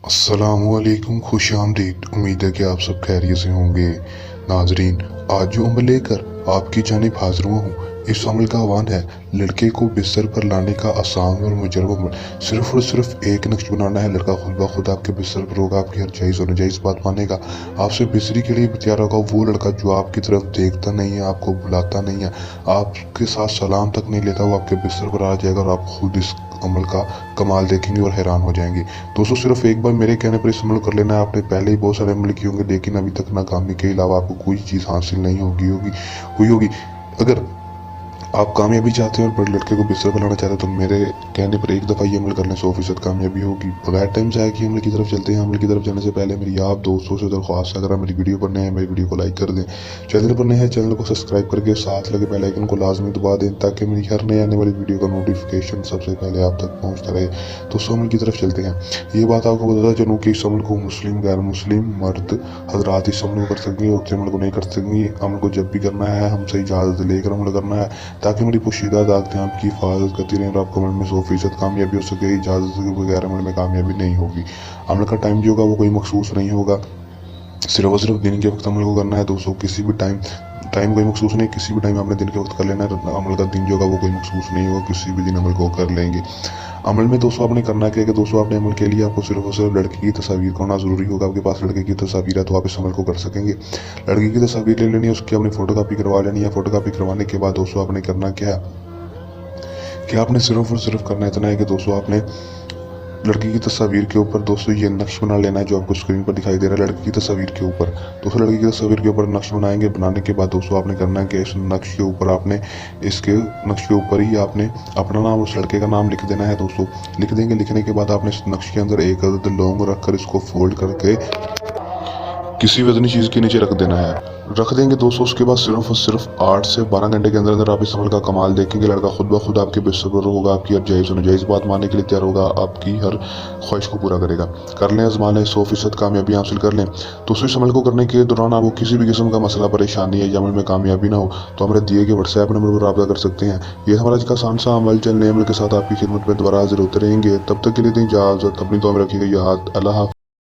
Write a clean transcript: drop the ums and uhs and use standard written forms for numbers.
अस्सलामुअलैकुम, खुश आमदीद। उम्मीद है कि आप सब खैरियत से होंगे। नाजरीन, आज जो अमल लेकर आपकी जानिब हाजिर हुआ हूँ, इस अमल का आह्वान है लड़के को बिस्तर पर लाने का आसान और मुजरब अमल। सिर्फ और सिर्फ एक नक्श बनाना है। लड़का खुद ब खुद आपके बिस्तर पर होगा, आपकी हर जायज़ और नाजायज़ बात मानेगा, आपसे बिस्तरी के लिए भी तैयार होगा। वो लड़का जो आपकी तरफ देखता नहीं है, आपको बुलाता नहीं है, आपके साथ सलाम तक नहीं लेता, वो आपके बिस्तर पर आ जाएगा और आप खुद इस अमल का कमाल देखेंगे और हैरान हो जाएंगे। दोस्तों, सिर्फ एक बार मेरे कहने पर इस अमल कर लेना है। आपने पहले ही बहुत सारे अमल किए होंगे, लेकिन अभी तक नाकामी के अलावा आपको कोई चीज़ हासिल नहीं हुई होगी। अगर आप कामयाबी चाहते हैं और बड़े लड़के को बिस्तर पर लाना चाहते हैं, तो मेरे कहने पर एक दफ़ा ये अमल कर लें, 100% कामयाबी होगी। बगैर टाइम जाए कि अमल की तरफ चलते हैं। अमल की तरफ जाने से पहले मेरी आप दोस्तों से दरख्वास्त है, अगर आप मेरी वीडियो पर नए हैं, मेरी वीडियो को लाइक कर दें। चैनल पर नए हैं, चैनल को सब्सक्राइब करके साथ लगे बेल आइकन को लाजमी दबा दें, ताकि मेरी हर नए आने वाली वीडियो का नोटिफिकेशन सबसे पहले आप तक पहुँचता रहे। तो उस अमल की तरफ चलते हैं। ये बात आपको बताता चलूँ कि इस अमल को मुस्लिम, गैर मुस्लिम, मर्द हजरात इस अमल को कर सकेंगे, औरतें अमल को नहीं कर सकेंगी। अमल को जब भी करना है हमसे इजाज़त लेकर अमल करना है, ताकि मेरी पोशीदा दागतें आपकी हिफाजत करती रहें और आपको अमल में 100% कामयाबी हो सके। इजाज़त के बगैर अमल में कामयाबी नहीं होगी। अमल का टाइम जो होगा वो कोई मखसूस नहीं होगा, सिर्फ और सिर्फ दिन के वक्त अमल को करना है। दोस्तों, किसी भी टाइम कोई मखसूस नहीं, किसी भी टाइम आपने दिन के वक्त कर लेना है। अमल का दिन जो होगा वो कोई मखसूस नहीं होगा, किसी भी दिन अमल को कर लेंगे। अमल में दोस्तों आपने करना क्या है कि दोस्तों आपने अमल के लिए आपको सिर्फ और सिर्फ लड़की की तस्वीर का होना ज़रूरी होगा। आपके पास लड़के की तस्वीर है तो आप इस अमल को कर सकेंगे। लड़की की तस्वीर ले लेनी है, उसकी आपने फ़ोटो कापी करवा लेनी है। फ़ोटो कापी करवाने के बाद दोस्तों आपने करना क्या है कि आपने सिर्फ और सिर्फ करना इतना है कि दोस्तों आपने लड़की की तस्वीर के ऊपर दोस्तों ये नक्श बना लेना है, जो आपको स्क्रीन पर दिखाई दे रहा है। लड़की की तस्वीर के ऊपर दोस्तों, लड़की की तस्वीर के ऊपर नक्श बनाएंगे। बनाने के बाद दोस्तों आपने करना है कि इस नक्श के ऊपर आपने इसके नक्श के ऊपर ही आपने अपना नाम, उस लड़के का नाम लिख देना है। दोस्तों, लिख देंगे। लिखने के बाद आपने इस नक्श के अंदर एक अदद लौंग रख कर इसको फोल्ड करके किसी वजनी चीज़ के नीचे रख देना है। रख देंगे दोस्तों। उसके बाद सिर्फ और सिर्फ 8 से 12 घंटे के अंदर अंदर आप इस अमल का कमाल देखेंगे। लड़का खुद ब खुद आपके बिस्तर पर होगा, आपकी हर जायज़ और नाजायज़ बात मानने के लिए तैयार होगा, आपकी हर ख्वाहिश को पूरा करेगा। कर लें, आजमा लें, 100% कामयाबी हासिल कर लें। दोस्तों, इस अमल को करने के दौरान आपको किसी भी किस्म का मसला, परेशानी या अमल में कामयाबी ना हो, तो हमारे दिए गए व्हाट्सएप नंबर पर रब्ता कर सकते हैं। ये हमारा आज का आसान सा अमल। चल नए अमल के साथ आपकी खिदमत में दोबारा हाजिर होते रहेंगे। तब तक के लिए दें इजाज़त, अपनी दुआ में रखिएगा याद। अल्लाह हाफ़िज़।